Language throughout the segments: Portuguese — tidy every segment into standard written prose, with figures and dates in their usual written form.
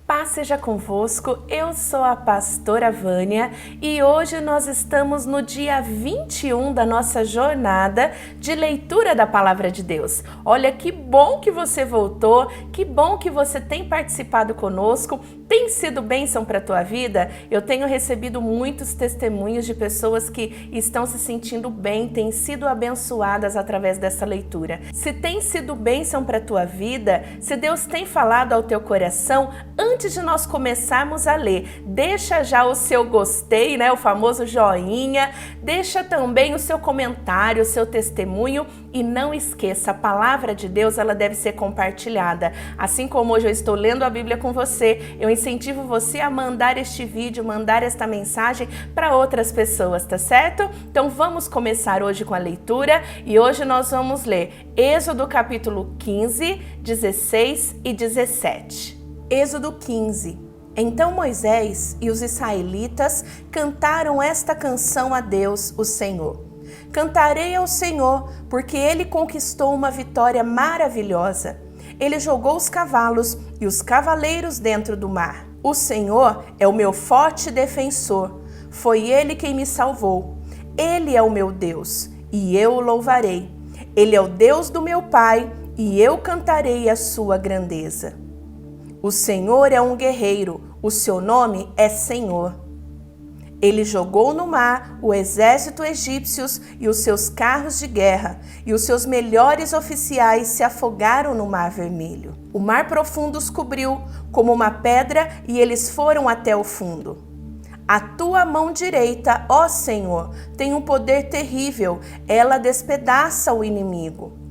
Paz seja convosco, eu sou a pastora Vânia e hoje nós estamos no dia 21 da nossa jornada de leitura da Palavra de Deus. Olha que bom que você voltou, que bom que você tem participado conosco, tem sido bênção para a tua vida? Eu tenho recebido muitos testemunhos de pessoas que estão se sentindo bem, têm sido abençoadas através dessa leitura. Se tem sido bênção para a tua vida, se Deus tem falado ao teu coração, antes de nós começarmos a ler, deixa já o seu gostei, né? O famoso joinha, deixa também o seu comentário, o seu testemunho e não esqueça, a palavra de Deus ela deve ser compartilhada. Assim como hoje eu estou lendo a Bíblia com você, eu incentivo você a mandar este vídeo, mandar esta mensagem para outras pessoas, tá certo? Então vamos começar hoje com a leitura e hoje nós vamos ler Êxodo capítulo 15, 16 e 17. Êxodo 15. Então Moisés e os israelitas cantaram esta canção a Deus, o Senhor. Cantarei ao Senhor, porque Ele conquistou uma vitória maravilhosa. Ele jogou os cavalos e os cavaleiros dentro do mar. O Senhor é o meu forte defensor. Foi Ele quem me salvou. Ele é o meu Deus, e eu o louvarei. Ele é o Deus do meu pai, e eu cantarei a sua grandeza. O Senhor é um guerreiro, o seu nome é Senhor. Ele jogou no mar o exército egípcio e os seus carros de guerra, e os seus melhores oficiais se afogaram no mar vermelho. O mar profundo os cobriu como uma pedra e eles foram até o fundo. A tua mão direita, ó Senhor, tem um poder terrível, ela despedaça o inimigo.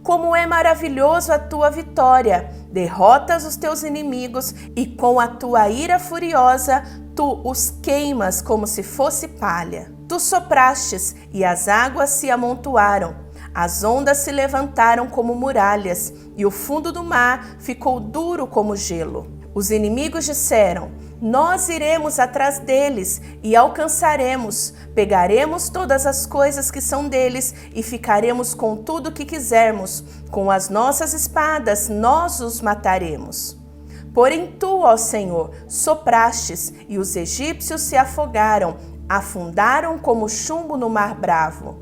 Como é maravilhoso a tua vitória, derrotas os teus inimigos e com a tua ira furiosa, tu os queimas como se fosse palha. Tu soprastes e as águas se amontoaram, as ondas se levantaram como muralhas e o fundo do mar ficou duro como gelo. Os inimigos disseram: nós iremos atrás deles e alcançaremos, pegaremos todas as coisas que são deles e ficaremos com tudo o que quisermos. Com as nossas espadas nós os mataremos. Porém tu, ó Senhor, soprastes e os egípcios se afogaram, afundaram como chumbo no mar bravo.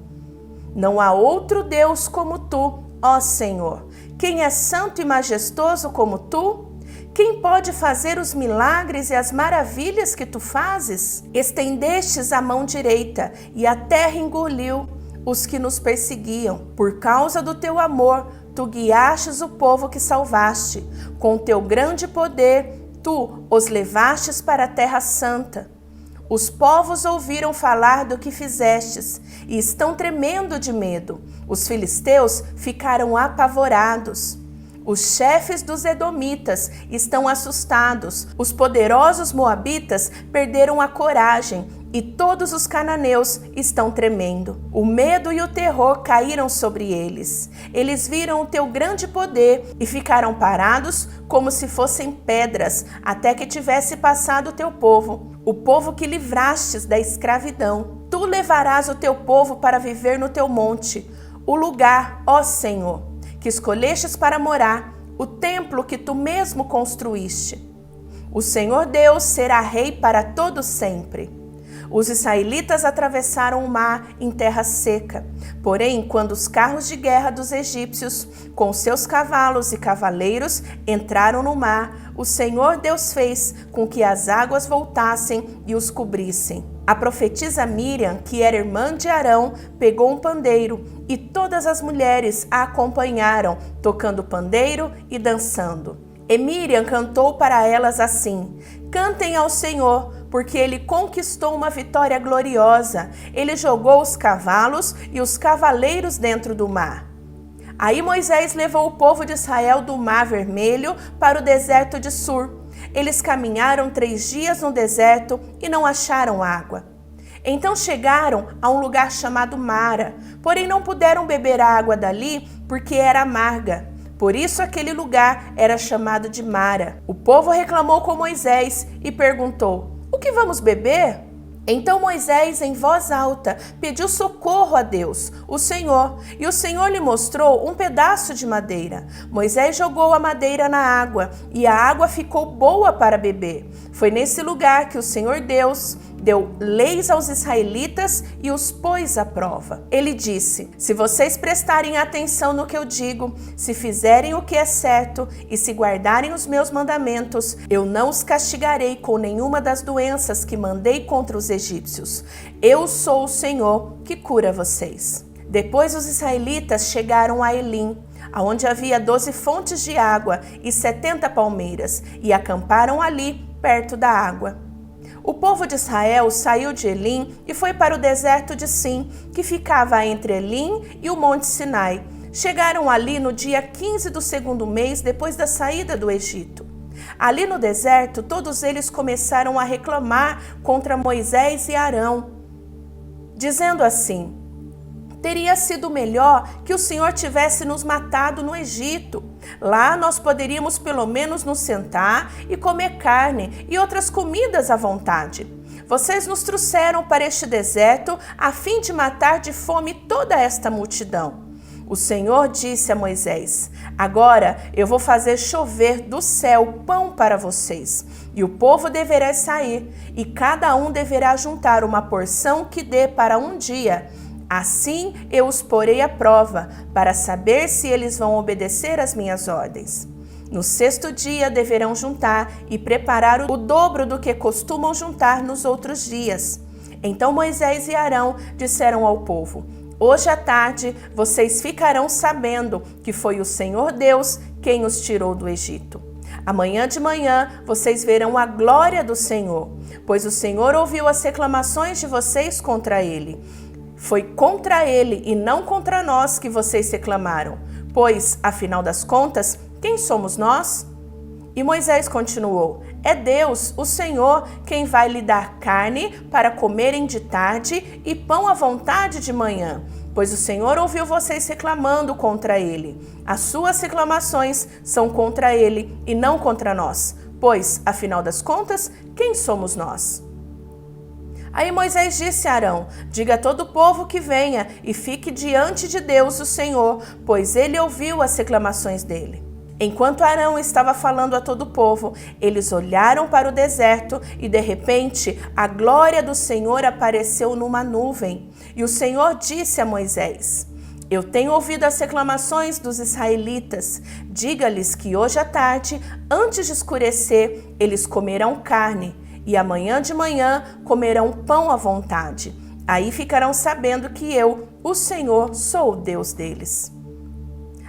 Não há outro Deus como tu, ó Senhor. Quem é santo e majestoso como tu? Quem pode fazer os milagres e as maravilhas que tu fazes? Estendestes a mão direita e a terra engoliu os que nos perseguiam. Por causa do teu amor, tu guiastes o povo que salvaste. Com teu grande poder, tu os levastes para a terra santa. Os povos ouviram falar do que fizestes e estão tremendo de medo. Os filisteus ficaram apavorados. Os chefes dos edomitas estão assustados, os poderosos moabitas perderam a coragem e todos os cananeus estão tremendo. O medo e o terror caíram sobre eles. Eles viram o teu grande poder e ficaram parados como se fossem pedras, até que tivesse passado o teu povo, o povo que livrastes da escravidão. Tu levarás o teu povo para viver no teu monte, o lugar, ó Senhor, que escolhestes para morar, o templo que tu mesmo construíste. O Senhor Deus será rei para todo sempre. Os israelitas atravessaram o mar em terra seca. Porém, quando os carros de guerra dos egípcios, com seus cavalos e cavaleiros, entraram no mar, o Senhor Deus fez com que as águas voltassem e os cobrissem. A profetisa Miriam, que era irmã de Arão, pegou um pandeiro e todas as mulheres a acompanharam, tocando pandeiro e dançando. E Miriam cantou para elas assim: cantem ao Senhor, porque Ele conquistou uma vitória gloriosa. Ele jogou os cavalos e os cavaleiros dentro do mar. Aí Moisés levou o povo de Israel do Mar Vermelho para o deserto de Sur. Eles caminharam 3 dias no deserto e não acharam água. Então chegaram a um lugar chamado Mara, porém não puderam beber a água dali porque era amarga. Por isso aquele lugar era chamado de Mara. O povo reclamou com Moisés e perguntou: o que vamos beber? Então Moisés, em voz alta, pediu socorro a Deus, o Senhor, e o Senhor lhe mostrou um pedaço de madeira. Moisés jogou a madeira na água, e a água ficou boa para beber. Foi nesse lugar que o Senhor Deus deu leis aos israelitas e os pôs à prova. Ele disse: se vocês prestarem atenção no que eu digo, se fizerem o que é certo e se guardarem os meus mandamentos, eu não os castigarei com nenhuma das doenças que mandei contra os egípcios. Eu sou o Senhor que cura vocês. Depois os israelitas chegaram a Elim, onde havia 12 fontes de água e 70 palmeiras, e acamparam ali, perto da água. O povo de Israel saiu de Elim e foi para o deserto de Sim, que ficava entre Elim e o Monte Sinai. Chegaram ali no dia 15 do segundo mês depois da saída do Egito. Ali no deserto, todos eles começaram a reclamar contra Moisés e Arão, dizendo assim: teria sido melhor que o Senhor tivesse nos matado no Egito. Lá nós poderíamos pelo menos nos sentar e comer carne e outras comidas à vontade. Vocês nos trouxeram para este deserto a fim de matar de fome toda esta multidão. O Senhor disse a Moisés: agora eu vou fazer chover do céu pão para vocês, e o povo deverá sair, e cada um deverá juntar uma porção que dê para um dia. Assim eu os porei à prova, para saber se eles vão obedecer às minhas ordens. No sexto dia deverão juntar e preparar o dobro do que costumam juntar nos outros dias. Então Moisés e Arão disseram ao povo: hoje à tarde vocês ficarão sabendo que foi o Senhor Deus quem os tirou do Egito. Amanhã de manhã vocês verão a glória do Senhor, pois o Senhor ouviu as reclamações de vocês contra ele. Foi contra ele e não contra nós que vocês reclamaram, pois, afinal das contas, quem somos nós? E Moisés continuou: é Deus, o Senhor, quem vai lhe dar carne para comerem de tarde e pão à vontade de manhã, pois o Senhor ouviu vocês reclamando contra ele. As suas reclamações são contra ele e não contra nós, pois, afinal das contas, quem somos nós? Aí Moisés disse a Arão: diga a todo o povo que venha e fique diante de Deus, o Senhor, pois ele ouviu as reclamações dele. Enquanto Arão estava falando a todo o povo, eles olharam para o deserto e, de repente, a glória do Senhor apareceu numa nuvem. E o Senhor disse a Moisés: eu tenho ouvido as reclamações dos israelitas. Diga-lhes que hoje à tarde, antes de escurecer, eles comerão carne. E amanhã de manhã comerão pão à vontade. Aí ficarão sabendo que eu, o Senhor, sou o Deus deles.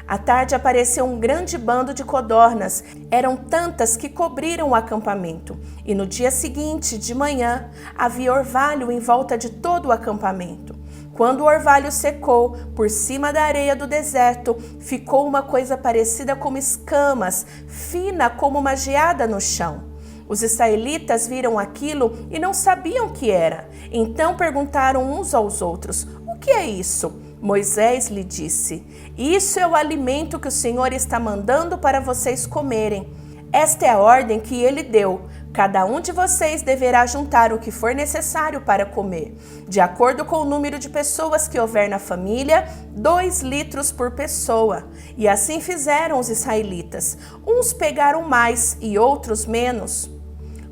À tarde apareceu um grande bando de codornas. Eram tantas que cobriram o acampamento. E no dia seguinte, de manhã, havia orvalho em volta de todo o acampamento. Quando o orvalho secou, por cima da areia do deserto, ficou uma coisa parecida com escamas, fina como uma geada no chão. Os israelitas viram aquilo e não sabiam o que era. Então perguntaram uns aos outros: o que é isso? Moisés lhe disse: isso é o alimento que o Senhor está mandando para vocês comerem. Esta é a ordem que ele deu. Cada um de vocês deverá juntar o que for necessário para comer. De acordo com o número de pessoas que houver na família, 2 litros por pessoa. E assim fizeram os israelitas. Uns pegaram mais e outros menos.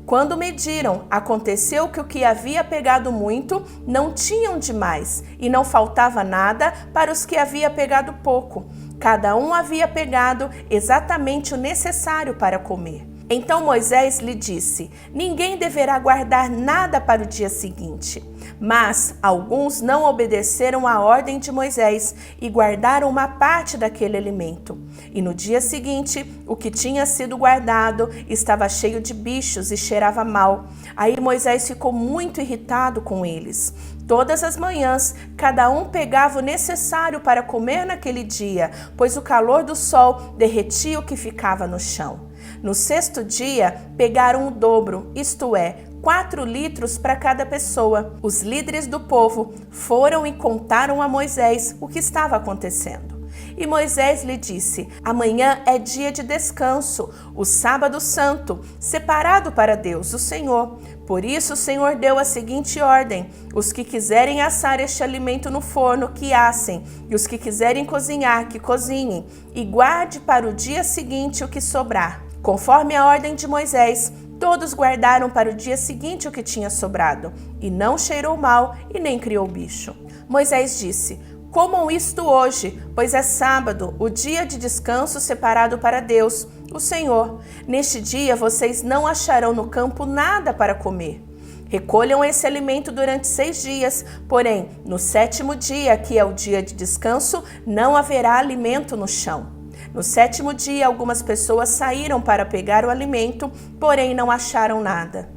Quando mediram, aconteceu que o que havia pegado muito não tinham demais, e não faltava nada para os que havia pegado pouco. Cada um havia pegado exatamente o necessário para comer. Então Moisés lhe disse: ninguém deverá guardar nada para o dia seguinte. Mas alguns não obedeceram à ordem de Moisés e guardaram uma parte daquele alimento. E no dia seguinte, o que tinha sido guardado estava cheio de bichos e cheirava mal. Aí Moisés ficou muito irritado com eles. Todas as manhãs, cada um pegava o necessário para comer naquele dia, pois o calor do sol derretia o que ficava no chão. No sexto dia, pegaram o dobro, isto é, 4 litros para cada pessoa. Os líderes do povo foram e contaram a Moisés o que estava acontecendo. E Moisés lhe disse: amanhã é dia de descanso, o sábado santo, separado para Deus, o Senhor. Por isso o Senhor deu a seguinte ordem: os que quiserem assar este alimento no forno, que assem, e os que quiserem cozinhar, que cozinhem, e guarde para o dia seguinte o que sobrar. Conforme a ordem de Moisés, todos guardaram para o dia seguinte o que tinha sobrado, e não cheirou mal e nem criou bicho. Moisés disse: comam isto hoje, pois é sábado, o dia de descanso separado para Deus, o Senhor. Neste dia vocês não acharão no campo nada para comer. Recolham esse alimento durante 6 dias, porém, no 7º dia, que é o dia de descanso, não haverá alimento no chão. No 7º dia, algumas pessoas saíram para pegar o alimento, porém não acharam nada.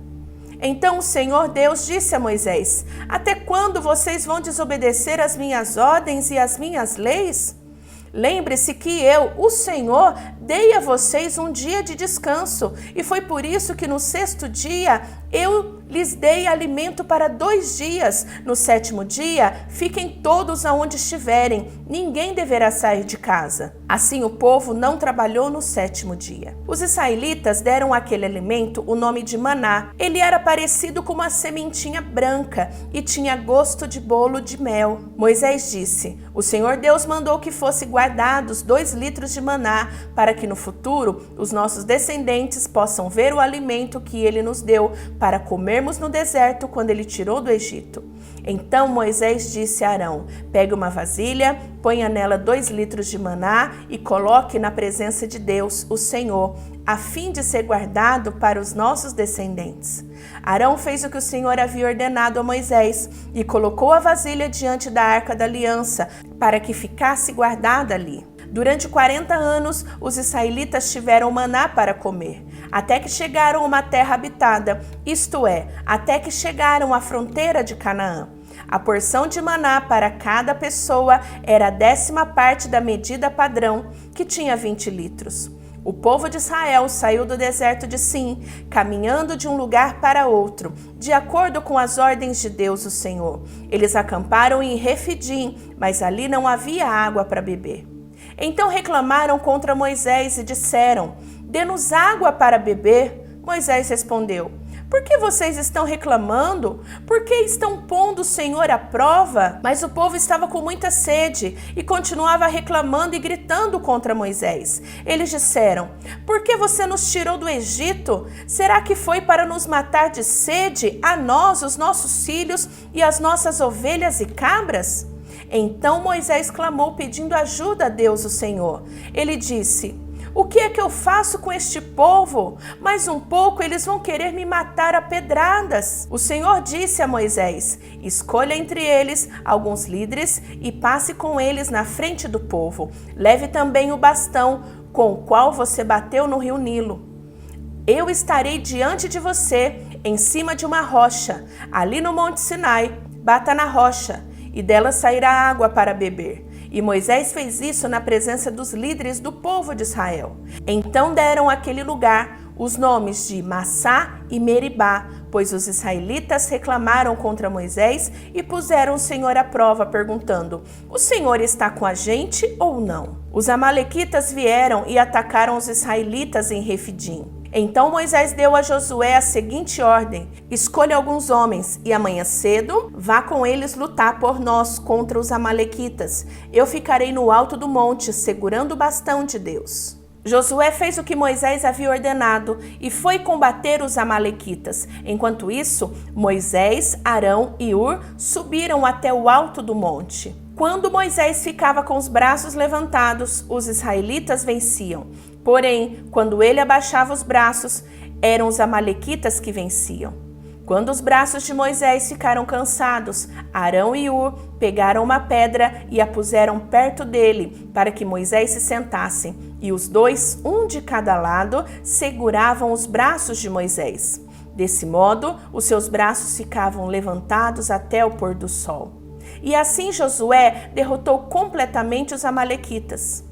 Então o Senhor Deus disse a Moisés: até quando vocês vão desobedecer as minhas ordens e as minhas leis? Lembre-se que eu, o Senhor, dei a vocês um dia de descanso, e foi por isso que no 6º dia eu lhes dei alimento para 2 dias. No 7º dia, fiquem todos aonde estiverem, ninguém deverá sair de casa. Assim o povo não trabalhou no 7º dia. Os israelitas deram àquele alimento o nome de maná. Ele era parecido com uma sementinha branca e tinha gosto de bolo de mel. Moisés disse: o Senhor Deus mandou que fosse guardados 2 litros de maná, para que no futuro os nossos descendentes possam ver o alimento que ele nos deu para comermos no deserto quando ele tirou do Egito. Então Moisés disse a Arão: pegue uma vasilha, ponha nela 2 litros de maná e coloque na presença de Deus, o Senhor, a fim de ser guardado para os nossos descendentes. Arão fez o que o Senhor havia ordenado a Moisés e colocou a vasilha diante da arca da aliança para que ficasse guardada ali. Durante 40 anos, os israelitas tiveram maná para comer, até que chegaram a uma terra habitada, isto é, até que chegaram à fronteira de Canaã. A porção de maná para cada pessoa era a 10ª parte da medida padrão, que tinha 20 litros. O povo de Israel saiu do deserto de Sim, caminhando de um lugar para outro, de acordo com as ordens de Deus, o Senhor. Eles acamparam em Refidim, mas ali não havia água para beber. Então reclamaram contra Moisés e disseram: dê-nos água para beber. Moisés respondeu: por que vocês estão reclamando? Por que estão pondo o Senhor à prova? Mas o povo estava com muita sede e continuava reclamando e gritando contra Moisés. Eles disseram: por que você nos tirou do Egito? Será que foi para nos matar de sede, a nós, os nossos filhos e as nossas ovelhas e cabras? Então Moisés clamou pedindo ajuda a Deus, o Senhor. Ele disse: o que é que eu faço com este povo? Mais um pouco eles vão querer me matar a pedradas. O Senhor disse a Moisés: escolha entre eles alguns líderes e passe com eles na frente do povo. Leve também o bastão com o qual você bateu no rio Nilo. Eu estarei diante de você, em cima de uma rocha, ali no Monte Sinai. Bata na rocha, e dela sairá água para beber. E Moisés fez isso na presença dos líderes do povo de Israel. Então deram àquele lugar os nomes de Massá e Meribá, pois os israelitas reclamaram contra Moisés e puseram o Senhor à prova, perguntando: o Senhor está com a gente ou não? Os amalequitas vieram e atacaram os israelitas em Refidim. Então Moisés deu a Josué a seguinte ordem: escolha alguns homens e amanhã cedo vá com eles lutar por nós contra os amalequitas. Eu ficarei no alto do monte segurando o bastão de Deus. Josué fez o que Moisés havia ordenado e foi combater os amalequitas. Enquanto isso, Moisés, Arão e Hur subiram até o alto do monte. Quando Moisés ficava com os braços levantados, os israelitas venciam. Porém, quando ele abaixava os braços, eram os amalequitas que venciam. Quando os braços de Moisés ficaram cansados, Arão e Hur pegaram uma pedra e a puseram perto dele, para que Moisés se sentasse. E os dois, um de cada lado, seguravam os braços de Moisés. Desse modo, os seus braços ficavam levantados até o pôr do sol. E assim Josué derrotou completamente os amalequitas.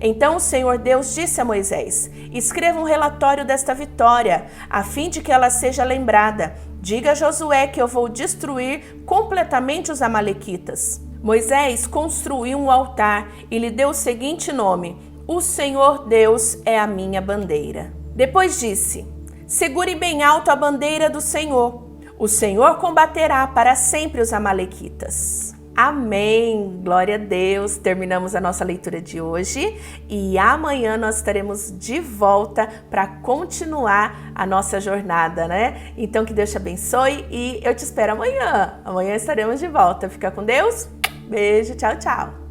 Então o Senhor Deus disse a Moisés: escreva um relatório desta vitória, a fim de que ela seja lembrada. Diga a Josué que eu vou destruir completamente os amalequitas. Moisés construiu um altar e lhe deu o seguinte nome: O Senhor Deus é a minha bandeira. Depois disse: Segure bem alto a bandeira do Senhor. O Senhor combaterá para sempre os amalequitas. Amém! Glória a Deus! Terminamos a nossa leitura de hoje e amanhã nós estaremos de volta para continuar a nossa jornada, né? Então que Deus te abençoe e eu te espero amanhã. Amanhã estaremos de volta. Fica com Deus. Beijo, tchau, tchau!